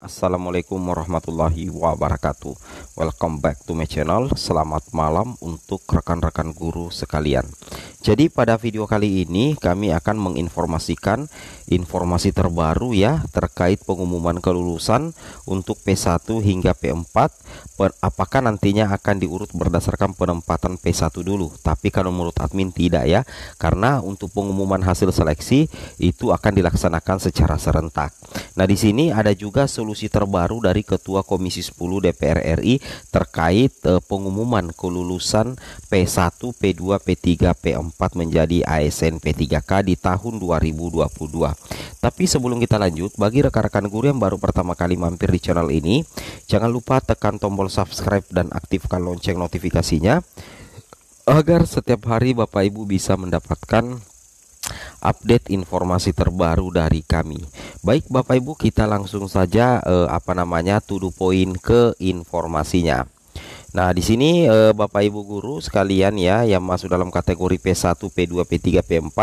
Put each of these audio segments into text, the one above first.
Assalamualaikum warahmatullahi wabarakatuh. Welcome back to my channel. Selamat malam untuk rekan-rekan guru sekalian. Jadi pada video kali ini kami akan menginformasikan informasi terbaru ya terkait pengumuman kelulusan untuk P1 hingga P4. Apakah nantinya akan diurut berdasarkan penempatan P1 dulu? Tapi kalau menurut admin tidak ya, karena untuk pengumuman hasil seleksi itu akan dilaksanakan secara serentak. Nah, di sini ada juga solusi terbaru dari Ketua Komisi 10 DPR RI terkait pengumuman kelulusan P1, P2, P3, P4 menjadi ASN P3K di tahun 2022. Tapi sebelum kita lanjut, bagi rekan-rekan guru yang baru pertama kali mampir di channel ini, jangan lupa tekan tombol subscribe dan aktifkan lonceng notifikasinya agar setiap hari Bapak Ibu bisa mendapatkan update informasi terbaru dari kami. Baik Bapak Ibu, kita langsung saja to the point ke informasinya. Nah, di sini Bapak Ibu guru sekalian ya yang masuk dalam kategori P1, P2, P3, P4,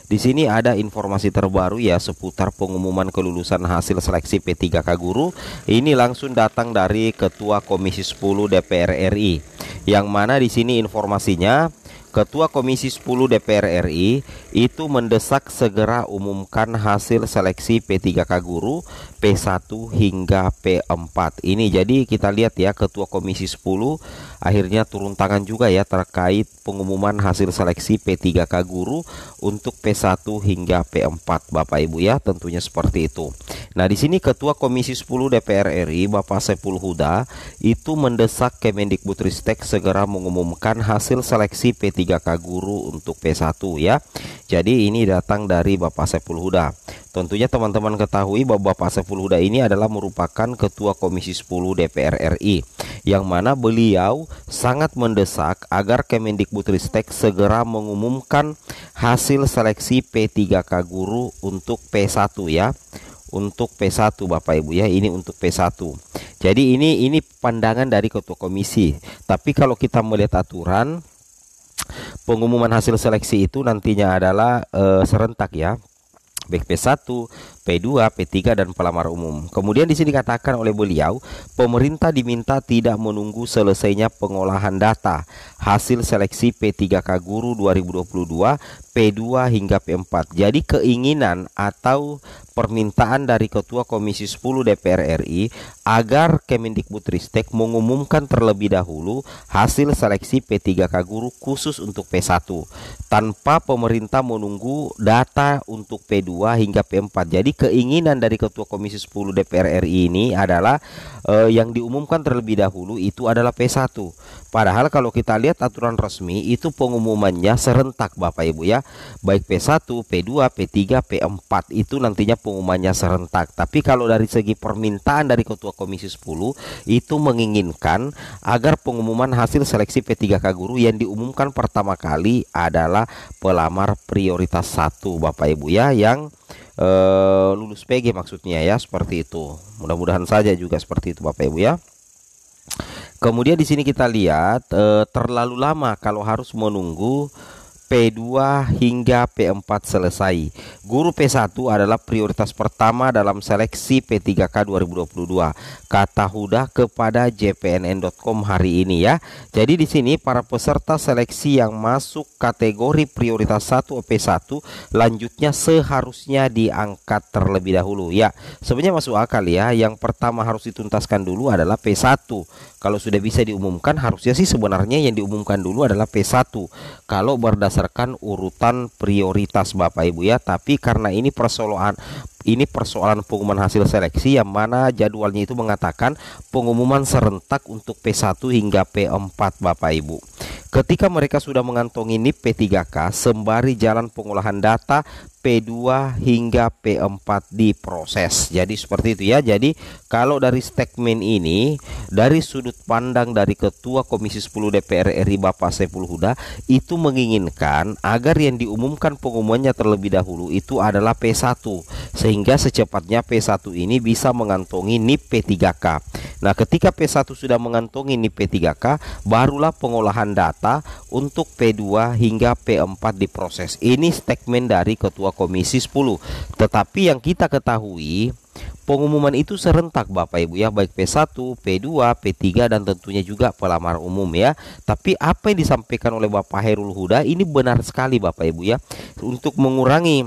di sini ada informasi terbaru ya seputar pengumuman kelulusan hasil seleksi P3K guru. Ini langsung datang dari Ketua Komisi 10 DPR RI. Yang mana di sini informasinya Ketua Komisi 10 DPR RI itu mendesak segera umumkan hasil seleksi P3K guru P1 hingga P4. Ini jadi kita lihat ya, Ketua Komisi 10 akhirnya turun tangan juga ya terkait pengumuman hasil seleksi P3K guru untuk P1 hingga P4 Bapak Ibu ya, tentunya seperti itu. Nah, di sini Ketua Komisi 10 DPR RI Bapak Saiful Huda itu mendesak Kemendikbudristek segera mengumumkan hasil seleksi P3K guru untuk P1 ya. Jadi ini datang dari Bapak Saiful Huda. Tentunya teman-teman ketahui bahwa Bapak Saiful Huda ini adalah merupakan Ketua Komisi 10 DPR RI, yang mana beliau sangat mendesak agar Kemendikbudristek segera mengumumkan hasil seleksi P3K guru untuk P1 ya. Untuk P1 Bapak Ibu ya, ini untuk P1. Jadi ini pandangan dari Ketua Komisi. Tapi kalau kita melihat aturan pengumuman hasil seleksi itu nantinya adalah serentak ya, baik P1, P2, P3 dan pelamar umum. Kemudian di sini dikatakan oleh beliau, pemerintah diminta tidak menunggu selesainya pengolahan data hasil seleksi P3K guru 2022, P2 hingga P4. Jadi keinginan atau permintaan dari Ketua Komisi 10 DPR RI agar Kemendikbudristek mengumumkan terlebih dahulu hasil seleksi P3K guru khusus untuk P1 tanpa pemerintah menunggu data untuk P2 hingga P4. Jadi keinginan dari Ketua Komisi 10 DPR RI ini adalah yang diumumkan terlebih dahulu itu adalah P1. Padahal kalau kita lihat aturan resmi itu pengumumannya serentak Bapak Ibu ya. Baik P1, P2, P3, P4 itu nantinya pengumumannya serentak. Tapi kalau dari segi permintaan dari Ketua Komisi 10 itu menginginkan agar pengumuman hasil seleksi P3K guru yang diumumkan pertama kali adalah pelamar prioritas 1 Bapak Ibu ya, yang lulus PG maksudnya ya, seperti itu. Mudah-mudahan saja juga seperti itu Bapak Ibu ya. Kemudian di sini kita lihat terlalu lama kalau harus menunggu P2 hingga P4 selesai. Guru P1 adalah prioritas pertama dalam seleksi P3K 2022, kata Huda kepada jpnn.com hari ini ya. Jadi di sini para peserta seleksi yang masuk kategori prioritas 1 P1 lanjutnya seharusnya diangkat terlebih dahulu ya. Sebenarnya masuk akal ya. Yang pertama harus dituntaskan dulu adalah P1. Kalau sudah bisa diumumkan, harusnya sih sebenarnya yang diumumkan dulu adalah P1 kalau berdasarkan urutan prioritas Bapak Ibu ya. Tapi karena ini persoalan pengumuman hasil seleksi yang mana jadwalnya itu mengatakan pengumuman serentak untuk P1 hingga P4 Bapak Ibu. Ketika mereka sudah mengantongi NIP P3K sembari jalan pengolahan data P2 hingga P4 diproses. Jadi seperti itu ya. Jadi kalau dari statement ini, dari sudut pandang dari Ketua Komisi 10 DPR RI Bapak Saiful Huda itu menginginkan agar yang diumumkan pengumumannya terlebih dahulu itu adalah P1, sehingga secepatnya P1 ini bisa mengantongi NIP P3K. Nah, ketika P1 sudah mengantongi NIP P3K, barulah pengolahan data untuk P2 hingga P4 diproses. Ini statement dari Ketua Komisi 10. Tetapi yang kita ketahui, Pengumuman itu serentak Bapak Ibu ya, baik P1, P2, P3 dan tentunya juga pelamar umum ya. Tapi apa yang disampaikan oleh Bapak Hairul Huda ini benar sekali Bapak Ibu ya. Untuk mengurangi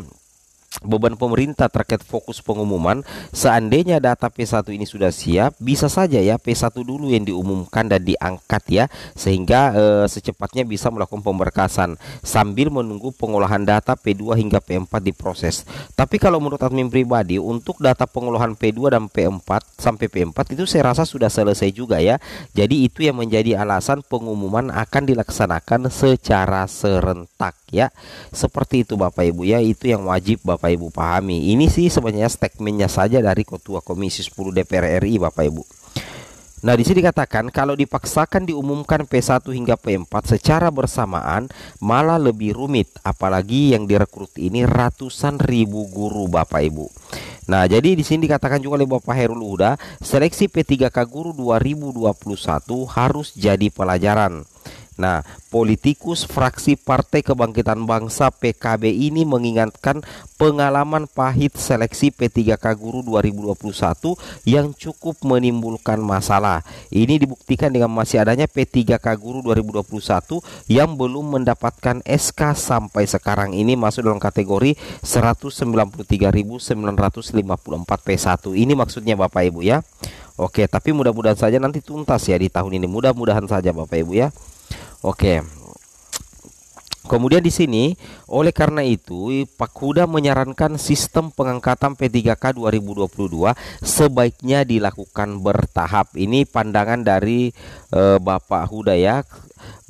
beban pemerintah terkait fokus pengumuman, seandainya data P1 ini sudah siap, bisa saja ya P1 dulu yang diumumkan dan diangkat ya, sehingga secepatnya bisa melakukan pemberkasan sambil menunggu pengolahan data P2 hingga P4 diproses. Tapi kalau menurut admin pribadi, untuk data pengolahan P2 dan P4 sampai P4 itu saya rasa sudah selesai juga ya. Jadi itu yang menjadi alasan pengumuman akan dilaksanakan secara serentak ya. Seperti itu Bapak Ibu ya, itu yang wajib Bapak Ibu pahami. Ini sih sebenarnya statementnya saja dari Ketua Komisi 10 DPR RI Bapak Ibu. Nah, di sini dikatakan kalau dipaksakan diumumkan P1 hingga P4 secara bersamaan malah lebih rumit, apalagi yang direkrut ini ratusan ribu guru Bapak Ibu. Nah, jadi di sini dikatakan juga oleh Bapak Hairul Huda, seleksi P3K Guru 2021 harus jadi pelajaran. Nah, politikus fraksi Partai Kebangkitan Bangsa PKB ini mengingatkan pengalaman pahit seleksi P3K Guru 2021 yang cukup menimbulkan masalah. Ini dibuktikan dengan masih adanya P3K Guru 2021 yang belum mendapatkan SK sampai sekarang ini masuk dalam kategori 193.954 P1. Ini maksudnya Bapak Ibu ya. Oke, tapi mudah-mudahan saja nanti tuntas ya di tahun ini. Mudah-mudahan saja Bapak Ibu ya. Oke. Kemudian di sini, oleh karena itu, Pak Huda menyarankan sistem pengangkatan P3K 2022 sebaiknya dilakukan bertahap. Ini pandangan dari Bapak Huda ya.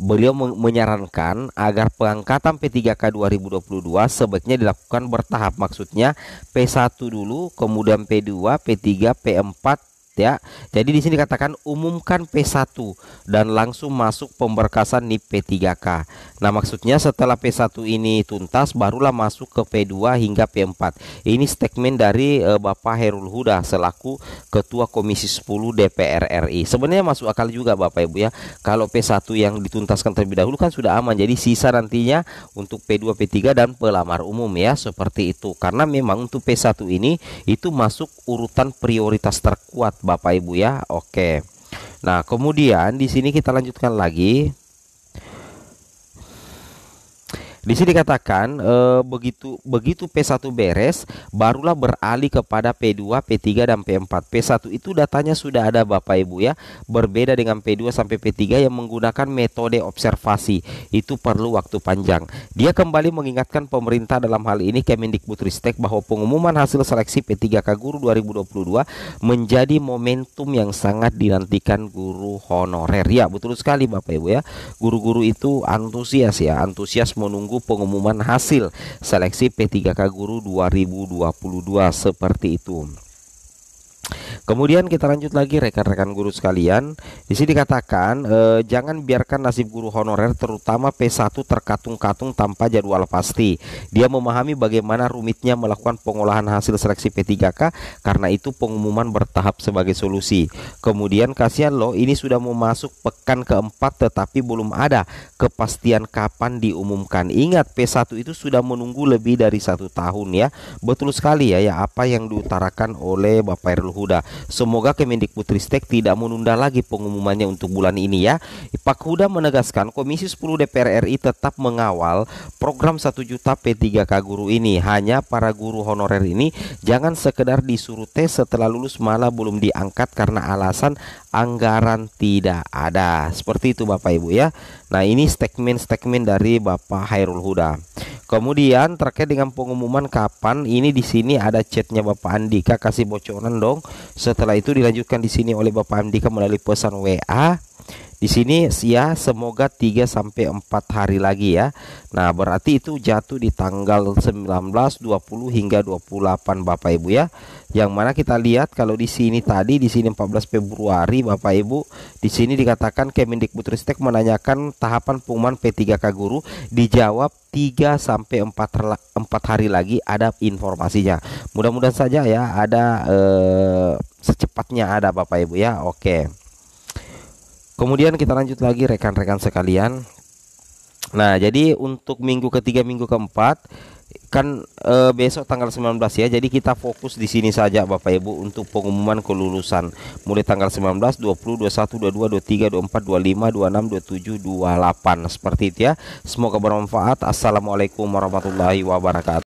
Beliau menyarankan agar pengangkatan P3K 2022 sebaiknya dilakukan bertahap. Maksudnya P1 dulu, kemudian P2, P3, P4 ya. Jadi di sini dikatakan umumkan P1 dan langsung masuk pemberkasan NIP P3K. Nah, maksudnya setelah P1 ini tuntas barulah masuk ke P2 hingga P4. Ini statement dari Bapak Hairul Huda selaku Ketua Komisi 10 DPR RI. Sebenarnya masuk akal juga Bapak Ibu ya. Kalau P1 yang dituntaskan terlebih dahulu kan sudah aman. Jadi sisa nantinya untuk P2, P3 dan pelamar umum ya, seperti itu. Karena memang untuk P1 ini itu masuk urutan prioritas terkuat Bapak Ibu ya. Oke. Nah, kemudian di sini kita lanjutkan lagi. Di sini dikatakan begitu P1 beres, barulah beralih kepada P2, P3 dan P4. P1 itu datanya sudah ada Bapak Ibu ya. Berbeda dengan P2 sampai P3 yang menggunakan metode observasi. Itu perlu waktu panjang. Dia kembali mengingatkan pemerintah dalam hal ini Kemendikbudristek bahwa pengumuman hasil seleksi P3K Guru 2022 menjadi momentum yang sangat dinantikan guru honorer. Ya, betul sekali Bapak Ibu ya. Guru-guru itu antusias ya, antusias menunggu pengumuman hasil seleksi P3K Guru 2022 seperti itu. Kemudian kita lanjut lagi rekan-rekan guru sekalian. Di sini dikatakan jangan biarkan nasib guru honorer terutama P1 terkatung-katung tanpa jadwal pasti. Dia memahami bagaimana rumitnya melakukan pengolahan hasil seleksi P3K, karena itu pengumuman bertahap sebagai solusi. Kemudian kasihan loh, ini sudah mau masuk pekan keempat tetapi belum ada kepastian kapan diumumkan. Ingat P1 itu sudah menunggu lebih dari 1 tahun ya. Betul sekali ya apa yang diutarakan oleh Bapak Hairul Huda. Semoga Kemendikbudristek tidak menunda lagi pengumumannya untuk bulan ini ya. Pak Huda menegaskan Komisi 10 DPR RI tetap mengawal program 1 juta P3K Guru ini. Hanya para guru honorer ini jangan sekedar disuruh tes setelah lulus malah belum diangkat karena alasan anggaran tidak ada. Seperti itu Bapak Ibu ya. Nah, ini statement dari Bapak Hairul Huda. Kemudian terkait dengan pengumuman kapan, ini di sini ada chatnya Bapak Andika, kasih bocoran dong. Setelah itu dilanjutkan di sini oleh Bapak Andika melalui pesan WA. Di sini ya, semoga 3 sampai 4 hari lagi ya. Nah, berarti itu jatuh di tanggal 19, 20 hingga 28 Bapak Ibu ya. Yang mana kita lihat kalau di sini tadi di sini 14 Februari Bapak Ibu, di sini dikatakan Kemendikbudristek menanyakan tahapan pengumuman P3K Guru, dijawab 3 sampai 4 hari lagi ada informasinya. Mudah-mudahan saja ya ada secepatnya ada Bapak Ibu ya. Oke. Kemudian kita lanjut lagi rekan-rekan sekalian. Nah, jadi untuk minggu ketiga, minggu keempat kan besok tanggal 19 ya. Jadi kita fokus di sini saja Bapak Ibu untuk pengumuman kelulusan mulai tanggal 19, 20, 21, 22, 23, 24, 25, 26, 27, 28 seperti itu ya. Semoga bermanfaat. Assalamualaikum warahmatullahi wabarakatuh.